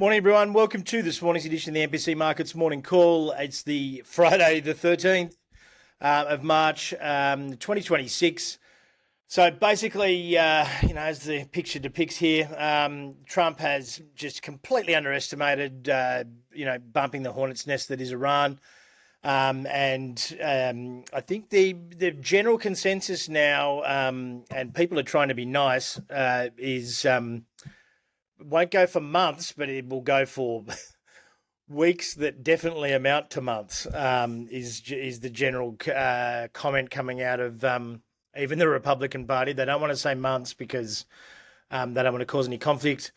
Morning, everyone. Welcome to this morning's edition of the MPC Markets Morning Call. It's the Friday, the 13th of March, 2026. So basically, as the picture depicts here, Trump has just completely underestimated, bumping the hornet's nest that is Iran. I think the general consensus now, and people are trying to be nice, is won't go for months, but it will go for weeks that definitely amount to months, is the general comment coming out of even the Republican Party. They don't want to say months because they don't want to cause any conflict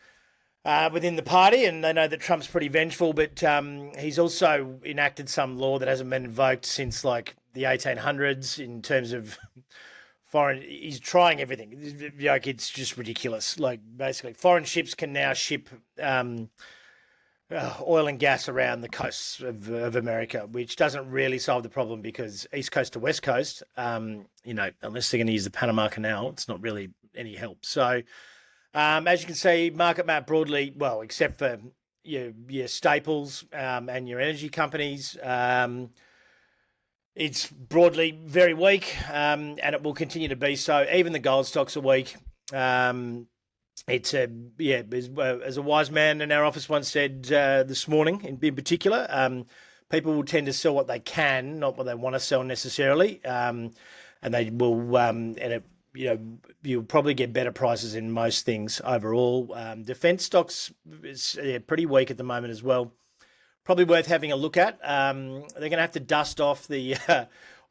within the party, and they know that Trump's pretty vengeful, but he's also enacted some law that hasn't been invoked since like the 1800s in terms of foreign. He's trying everything. Like, it's just ridiculous. Like, basically, foreign ships can now ship oil and gas around the coasts of America, which doesn't really solve the problem because East Coast to West Coast, unless they're going to use the Panama Canal, it's not really any help. So, as you can see, market map broadly, well, except for your staples and your energy companies, it's broadly very weak, and it will continue to be so. Even the gold stocks are weak. As a wise man in our office once said this morning, in particular, people will tend to sell what they can, not what they want to sell necessarily, and they will. You'll probably get better prices in most things overall. Defence stocks is pretty weak at the moment as well. Probably worth having a look at. They're going to have to dust off the.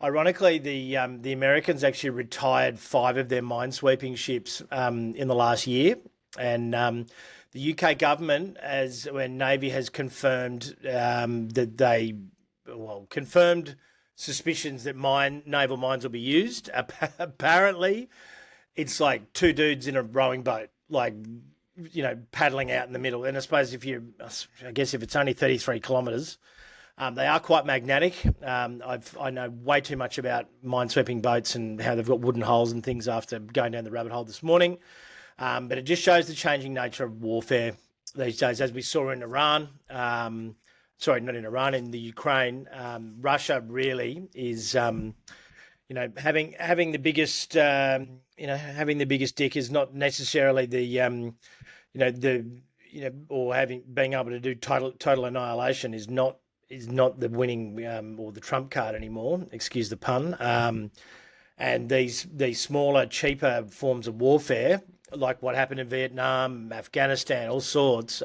Ironically, the Americans actually retired 5 of their minesweeping ships in the last year, and the UK government, when Navy has confirmed confirmed suspicions that naval mines will be used. Apparently, it's like 2 dudes in a rowing boat, paddling out in the middle. And I suppose if it's only 33 kilometres, they are quite magnetic. I know way too much about minesweeping boats and how they've got wooden holes and things after going down the rabbit hole this morning. But it just shows the changing nature of warfare these days, as we saw in Iran. Not in Iran, in the Ukraine. Russia really is, having the biggest, having the biggest dick is not necessarily being able to do total annihilation is not the winning or the trump card anymore. Excuse the pun. And these smaller, cheaper forms of warfare, like what happened in Vietnam, Afghanistan, all sorts.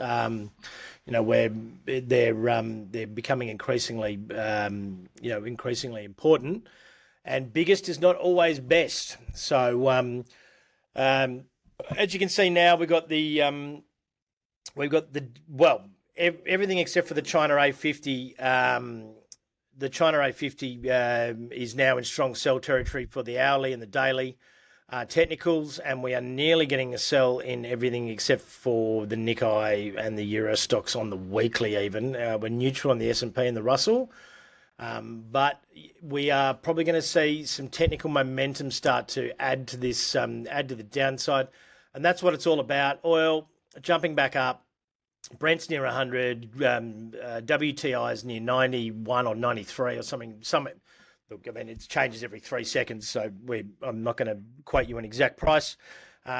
Where they're becoming increasingly important, and biggest is not always best. So, as you can see now, we've got everything except for the China A50. The China A50 is now in strong sell territory for the hourly and the daily technicals, and we are nearly getting a sell in everything except for the Nikkei and the Euro stocks on the weekly even. We're neutral on the S&P and the Russell, but we are probably going to see some technical momentum start to add to this, add to the downside, and that's what it's all about. Oil jumping back up, Brent's near 100, WTI is near 91 or 93 or something. Look, I mean, it changes every 3 seconds, so I'm not going to quote you an exact price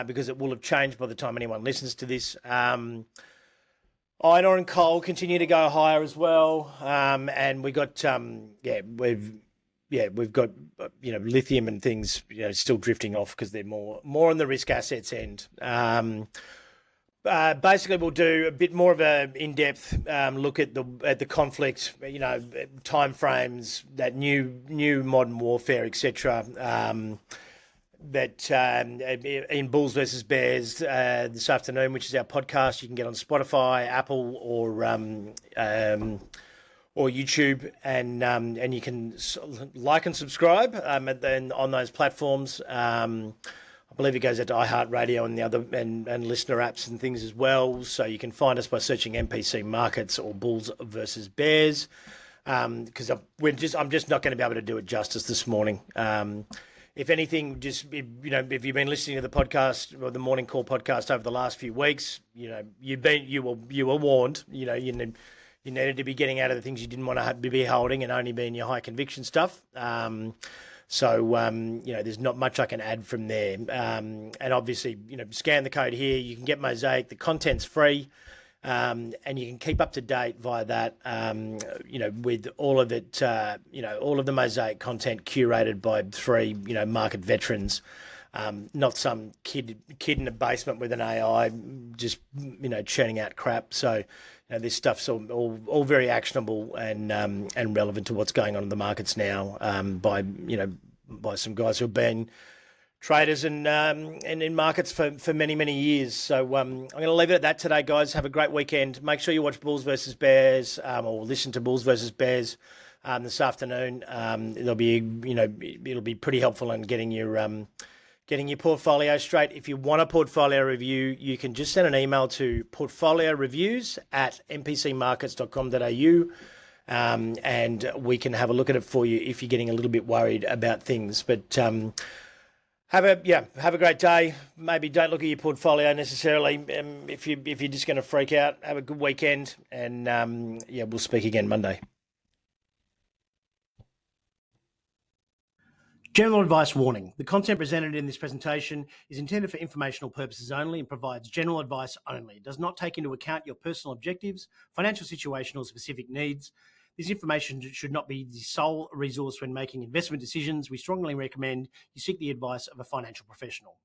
because it will have changed by the time anyone listens to this. Iron ore and coal continue to go higher as well, and we got we've got lithium and things still drifting off because they're more on the risk assets end. Basically, we'll do a bit more of an in-depth look at the conflict, time frames, that new modern warfare, etc. In Bulls versus Bears this afternoon, which is our podcast, you can get on Spotify, Apple, or YouTube, and you can like and subscribe on those platforms. I believe it goes out to iHeartRadio and the other and listener apps and things as well. So you can find us by searching MPC Markets or Bulls versus Bears. Because I'm just not going to be able to do it justice this morning. if anything, just if you've been listening to the podcast or the morning call podcast over the last few weeks, you were warned. You needed to be getting out of the things you didn't want to be holding and only being your high conviction stuff. There's not much I can add from there. And obviously, scan the code here. You can get Mosaic. The content's free. And you can keep up to date via that, with all of it, all of the Mosaic content curated by three, market veterans, not some kid in a basement with an AI just, churning out crap. So, this stuff's all very actionable and relevant to what's going on in the markets now, by some guys who have been traders and in markets for many years. So I'm going to leave it at that today, guys. Have a great weekend. Make sure you watch Bulls versus Bears, or listen to Bulls versus Bears this afternoon. It'll be pretty helpful in getting your portfolio straight. If you want a portfolio review, you can just send an email to portfolioreviews@mpcmarkets.com.au. And we can have a look at it for you if you're getting a little bit worried about things. But have a great day. Maybe don't look at your portfolio necessarily. If you're just going to freak out, have a good weekend, and we'll speak again Monday. General advice warning. The content presented in this presentation is intended for informational purposes only and provides general advice only. It does not take into account your personal objectives, financial situation, or specific needs. This information should not be the sole resource when making investment decisions. We strongly recommend you seek the advice of a financial professional.